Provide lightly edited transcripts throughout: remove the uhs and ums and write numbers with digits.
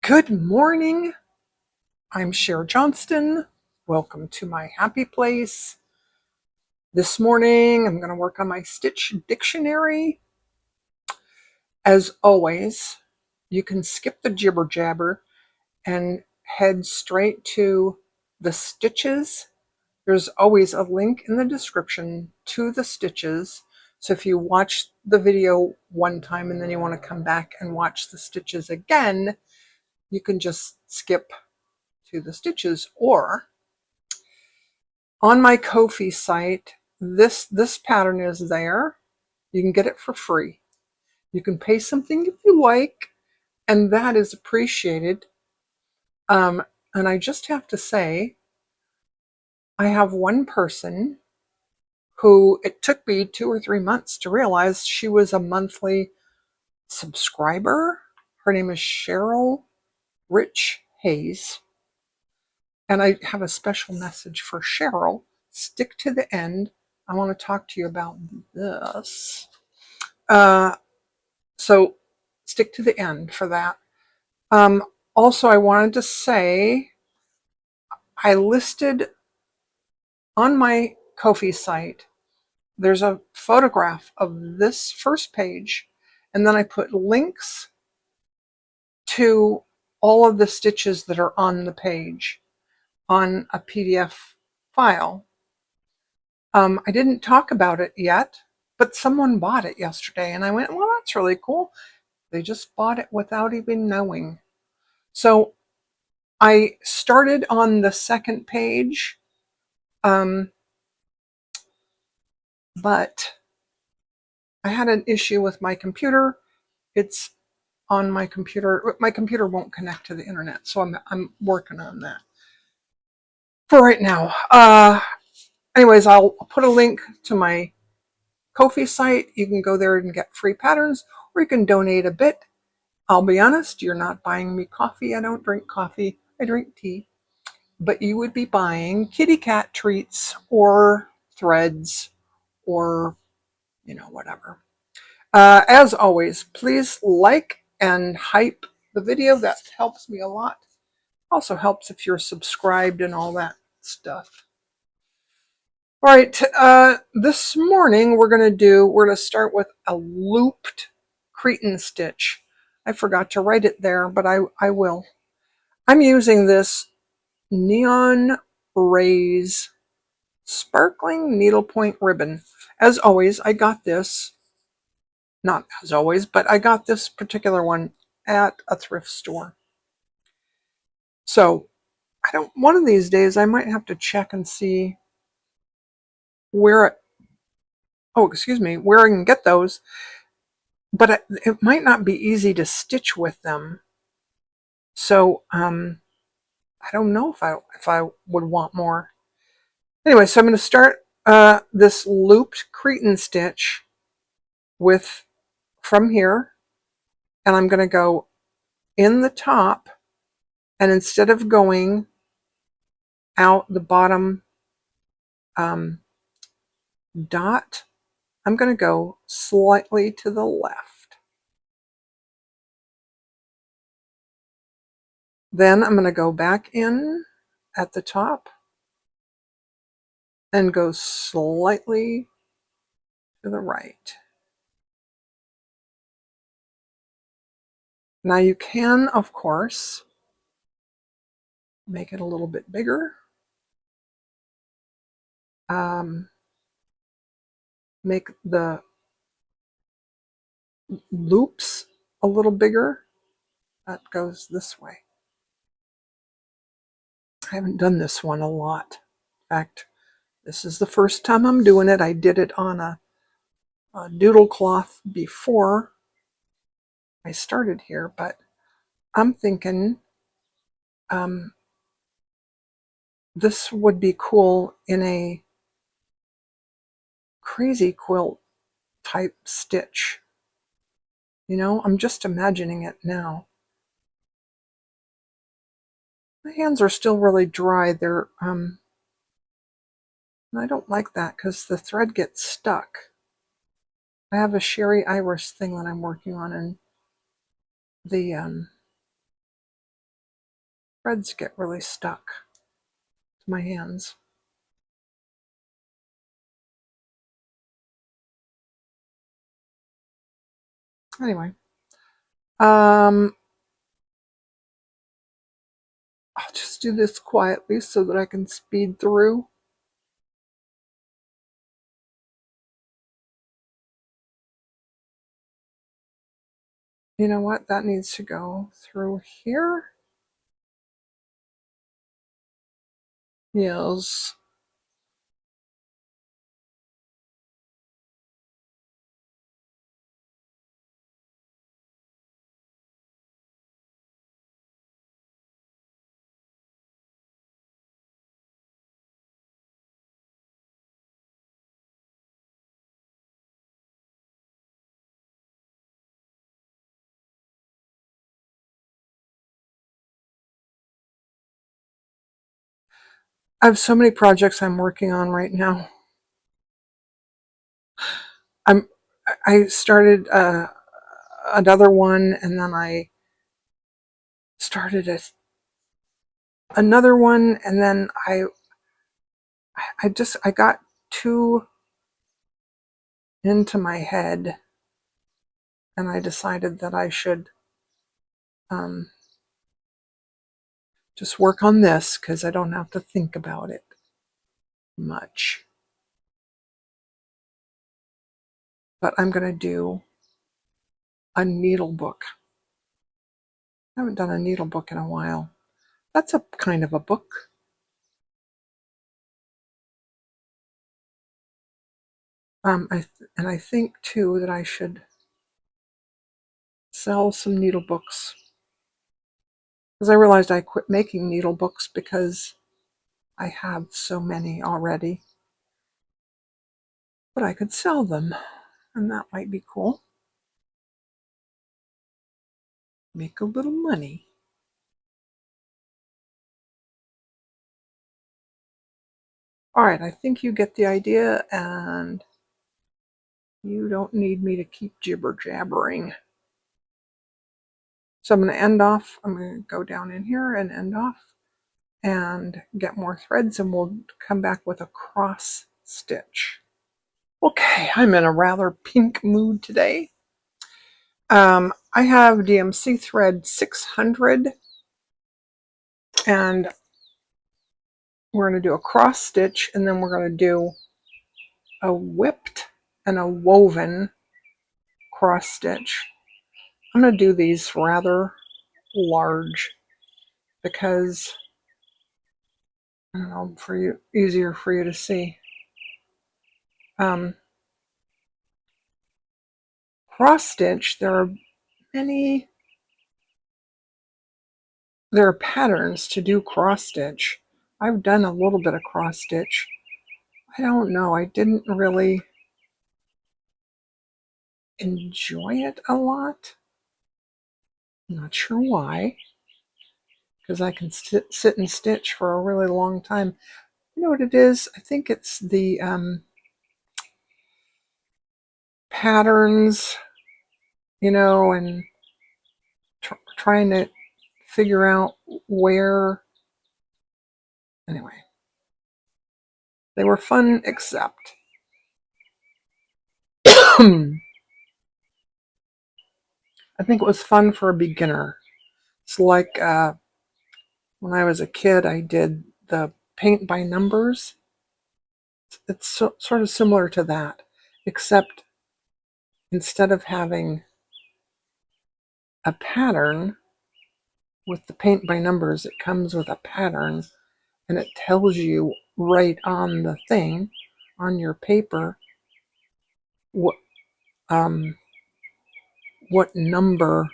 Good morning. I'm Cher Johnston. Welcome to my happy place. This morning, I'm going to work on my Stitch dictionary. As always, you can skip the jibber jabber and head straight to the stitches. There's always a link in the description to the stitches. So if you watch the video one time and then you want to come back and watch the stitches again, you can just skip to the stitches. Or on my Ko-fi site, this pattern is there. You can get it for free. You can pay something if you like, and that is appreciated. And I just have to say, I have one person who it took me 2 or 3 months to realize she was a monthly subscriber. Her name is Cheryl Rich Hayes. And I have a special message for Cheryl. Stick to the end. I want to talk to you about this. So stick to the end for that. Also, I wanted to say I listed on my Ko-fi site, there's a photograph of this first page, and then I put links to all of the stitches that are on the page on a PDF file. I didn't talk about it yet, but someone bought it yesterday, and I went, well, that's really cool. They just bought it without even knowing. So I started on the second page, but I had an issue with my computer. It's on my computer. My computer won't connect to the internet, so I'm working on that for right now. Anyways, I'll put a link to my Ko-fi site. You can go there and get free patterns, or you can donate a bit. I'll be honest, you're not buying me coffee. I don't drink coffee. I drink tea. But you would be buying kitty cat treats or threads or, whatever. As always, please like and hype the video. That helps me a lot. Also helps if you're subscribed and all that stuff. All right, this morning we're going to start with a looped Cretan stitch. I forgot to write it there, but I will. I'm using this Neon Rays sparkling needlepoint ribbon. As always, I got this, not as always, but I got this particular one at a thrift store. So one of these days I might have to check and see where where I can get those, but it might not be easy to stitch with them. So, I don't know if I would want more. Anyway, so I'm going to start this looped Cretan stitch from here, and I'm going to go in the top, and instead of going out the bottom dot, I'm going to go slightly to the left. Then I'm going to go back in at the top and go slightly to the right. Now you can, of course, make it a little bit bigger. Make the loops a little bigger. That goes this way. I haven't done this one a lot. In fact, this is the first time I'm doing it. I did it on a doodle cloth before I started here, but I'm thinking this would be cool in a crazy quilt type stitch. I'm just imagining it now. My hands are still really dry. I don't like that because the thread gets stuck. I have a Sherry Iris thing that I'm working on, and the threads get really stuck to my hands. Anyway, I'll just do this quietly so that I can speed through. You know what? That needs to go through here. Yes. I have so many projects I'm working on right now. I started another one, and then I started another one, and then I got too into my head, and I decided that I should um, just work on this because I don't have to think about it much. But I'm going to do a needle book. I haven't done a needle book in a while. That's a kind of a book. I think too that I should sell some needle books, because I realized I quit making needle books because I have so many already. But I could sell them, and that might be cool. Make a little money. All right, I think you get the idea, and you don't need me to keep jibber jabbering. So I'm going to end off. I'm going to go down in here and end off and get more threads, and we'll come back with a cross stitch. Okay, I'm in a rather pink mood today. I have DMC thread 600, and we're going to do a cross stitch, and then we're going to do a whipped and a woven cross stitch. I'm going to do these rather large because, I don't know, for you, easier for you to see. Cross stitch, there are patterns to do cross stitch. I've done a little bit of cross stitch. I don't know, I didn't really enjoy it a lot. I'm not sure why, because I can sit and stitch for a really long time. You know what it is? I think it's the patterns, and trying to figure out where. Anyway, they were fun, except I think it was fun for a beginner. It's like when I was a kid, I did the paint by numbers. It's sort of similar to that, except instead of having a pattern with the paint by numbers, it comes with a pattern, and it tells you right on the thing, on your paper, what number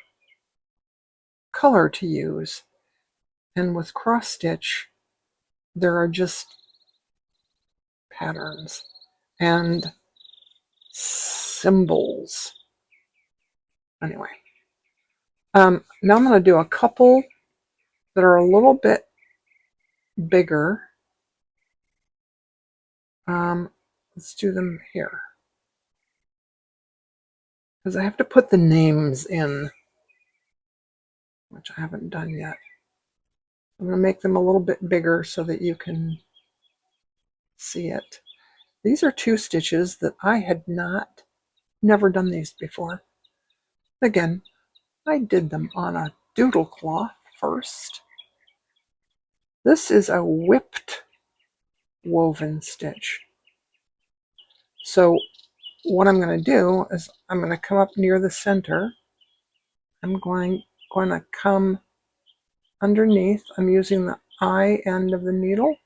color to use. And with cross stitch, there are just patterns and symbols. Anyway, now I'm going to do a couple that are a little bit bigger. Let's do them here, because I have to put the names in, which I haven't done yet. I'm going to make them a little bit bigger so that you can see it. These are 2 stitches that I had never done these before. Again, I did them on a doodle cloth first. This is a whipped woven stitch. So what I'm going to do is I'm going to come up near the center. I'm going to come underneath. I'm using the eye end of the needle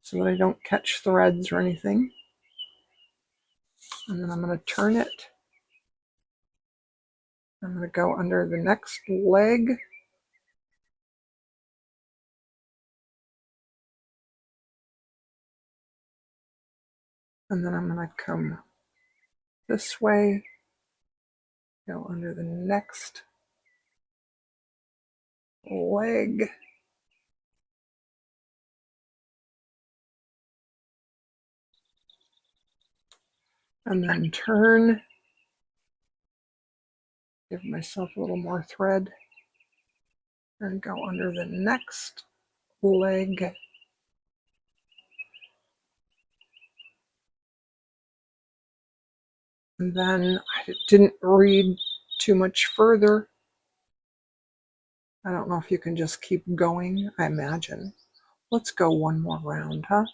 so that I don't catch threads or anything. And then I'm going to turn it. I'm going to go under the next leg. And then I'm going to come this way, go under the next leg. And then turn, give myself a little more thread, and go under the next leg. And then I didn't read too much further. I don't know if you can just keep going, I imagine. Let's go one more round, huh?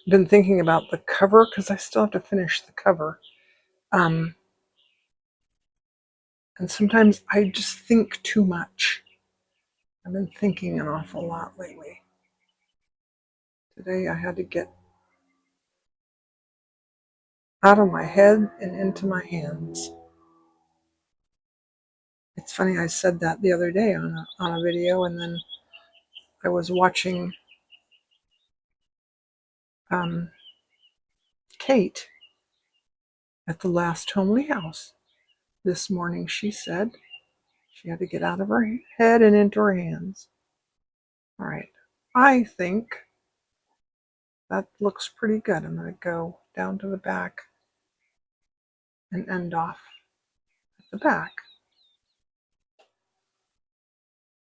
Been thinking about the cover because I still have to finish the cover. And sometimes I just think too much. I've been thinking an awful lot lately. Today I had to get out of my head and into my hands. It's funny, I said that the other day on a video, and then I was watching Kate at the last homely house. This morning she said she had to get out of her head and into her hands. All right, I think that looks pretty good. I'm going to go down to the back and end off at the back.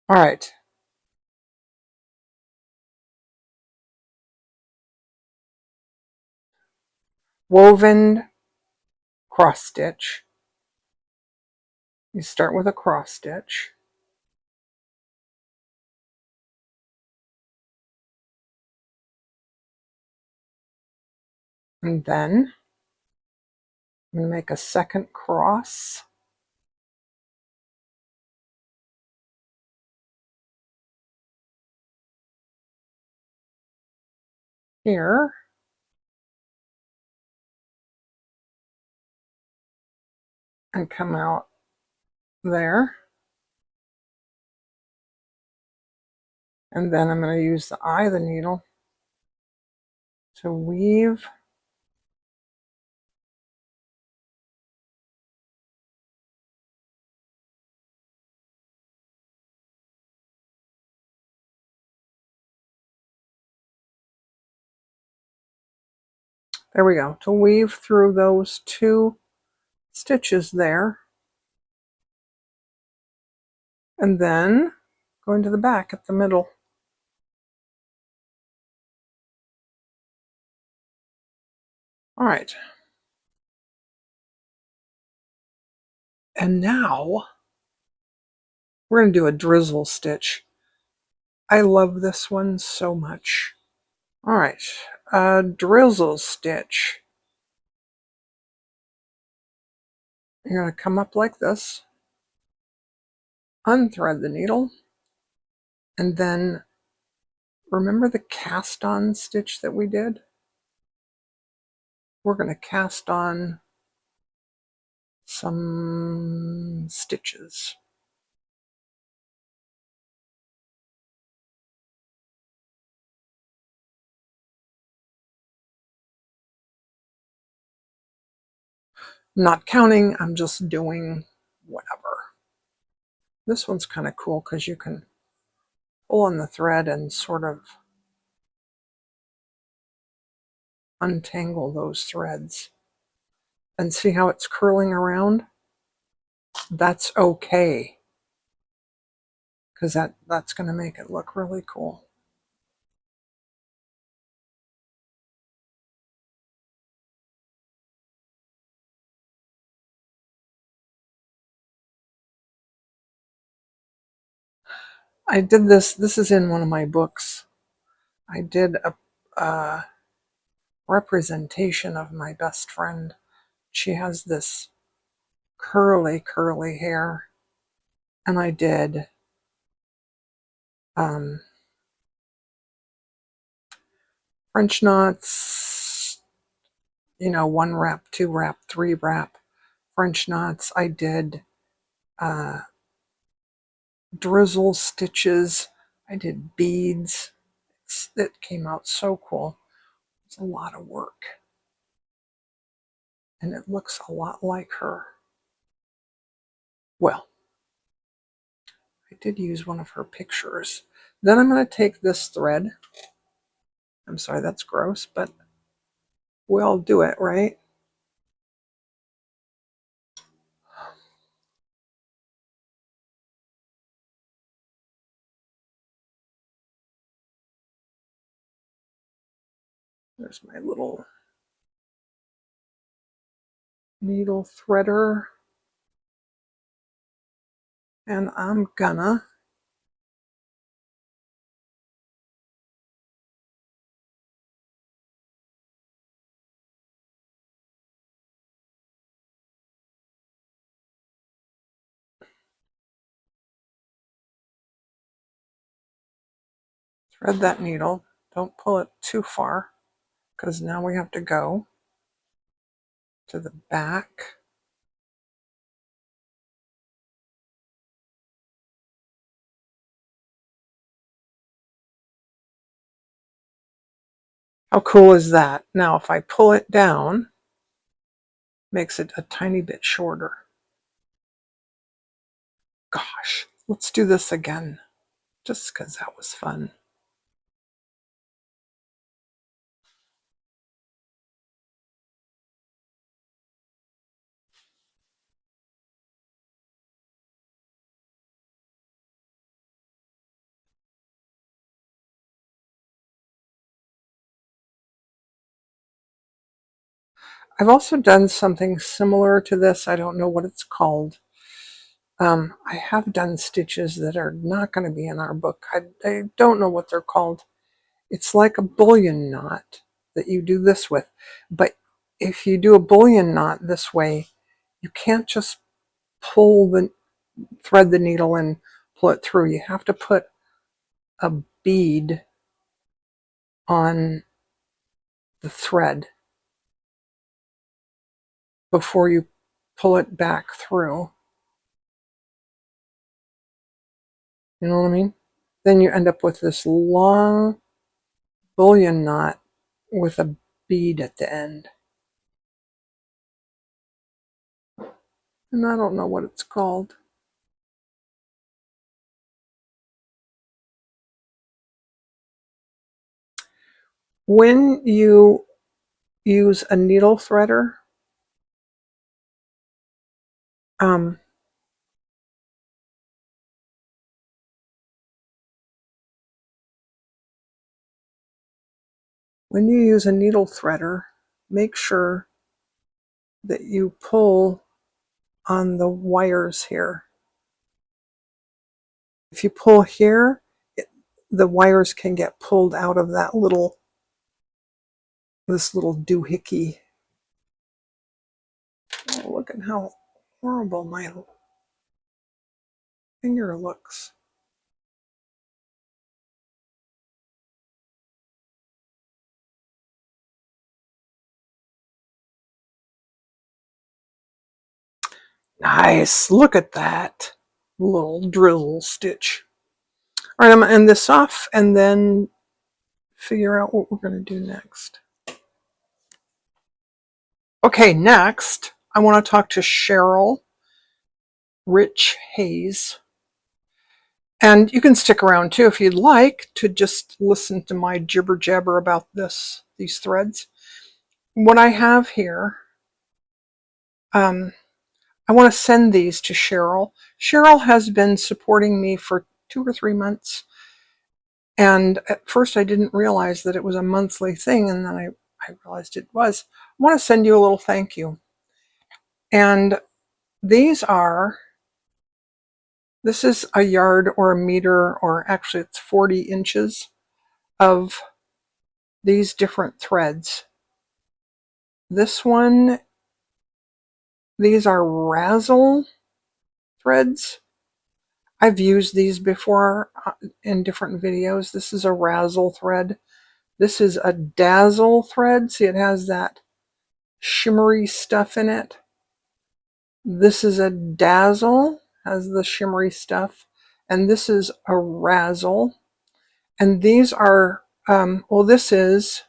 All right. Woven cross stitch. You start with a cross stitch. And then you make a second cross. Here. And come out there. And then I'm going to use the eye of the needle to weave there we go, to weave through those 2 stitches there. And then go into the back at the middle. All right. And now we're going to do a drizzle stitch. I love this one so much. All right, a drizzle stitch. You're going to come up like this, unthread the needle, and then remember the cast on stitch that we did? We're going to cast on some stitches. I'm not counting, I'm just doing whatever. This one's kind of cool because you can pull on the thread and sort of untangle those threads. And see how it's curling around? That's okay, because that's going to make it look really cool. I did this is in one of my books. I did a representation of my best friend. She has this curly hair, and I did French knots, 1 wrap, 2 wrap, 3 wrap French knots. I did drizzle stitches. I did beads. It came out so cool. It's a lot of work. And it looks a lot like her. Well, I did use one of her pictures. Then I'm going to take this thread. I'm sorry, that's gross, but we'll do it, right? There's my little needle threader. And I'm gonna thread that needle. Don't pull it too far, because now we have to go to the back. How cool is that? Now if I pull it down, makes it a tiny bit shorter. Gosh, let's do this again, just because that was fun. I've also done something similar to this. I don't know what it's called. I have done stitches that are not going to be in our book. I don't know what they're called. It's like a bullion knot that you do this with. But if you do a bullion knot this way, you can't just thread the needle and pull it through. You have to put a bead on the thread before you pull it back through. You know what I mean? Then you end up with this long bullion knot with a bead at the end. And I don't know what it's called. When you use a needle threader, make sure that you pull on the wires here. If you pull here, the wires can get pulled out of that this little doohickey. Oh, look at how horrible my finger looks. Nice, look at that little drizzle stitch. All right, I'm gonna end this off and then figure out what we're gonna do next. Okay, next I want to talk to Cheryl Rich Hayes. And you can stick around too if you'd like to just listen to my jibber jabber about these threads. What I have here, I want to send these to Cheryl. Cheryl has been supporting me for 2 or 3 months. And at first I didn't realize that it was a monthly thing, and then I realized it was. I want to send you a little thank you. And this is a yard or a meter, or actually it's 40 inches of these different threads. This one, these are Razzle threads. I've used these before in different videos. This is a Razzle thread. This is a Dazzle thread. See, it has that shimmery stuff in it. This is a Dazzle, has the shimmery stuff. And this is a Razzle. And these are, well, this is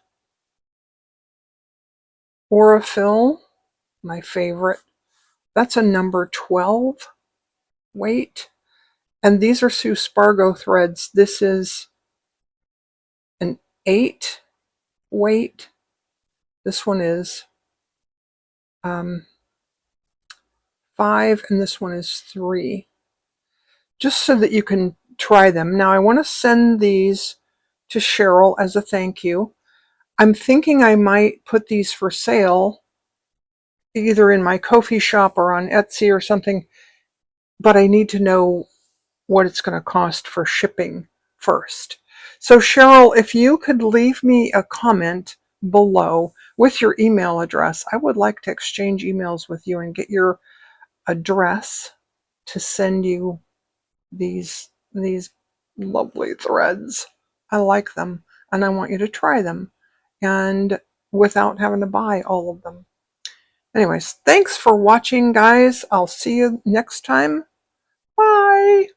Aurifil, my favorite. That's a number 12 weight. And these are Sue Spargo threads. This is an 8 weight. This one is 5, and this one is 3. Just so that you can try them. Now I want to send these to Cheryl as a thank you. I'm thinking I might put these for sale either in my Ko-fi shop or on Etsy or something, but I need to know what it's going to cost for shipping first. So Cheryl, if you could leave me a comment below with your email address, I would like to exchange emails with you and get your address to send you these lovely threads. I like them and I want you to try them, and without having to buy all of them. Anyways, thanks for watching, guys. I'll see you next time. Bye.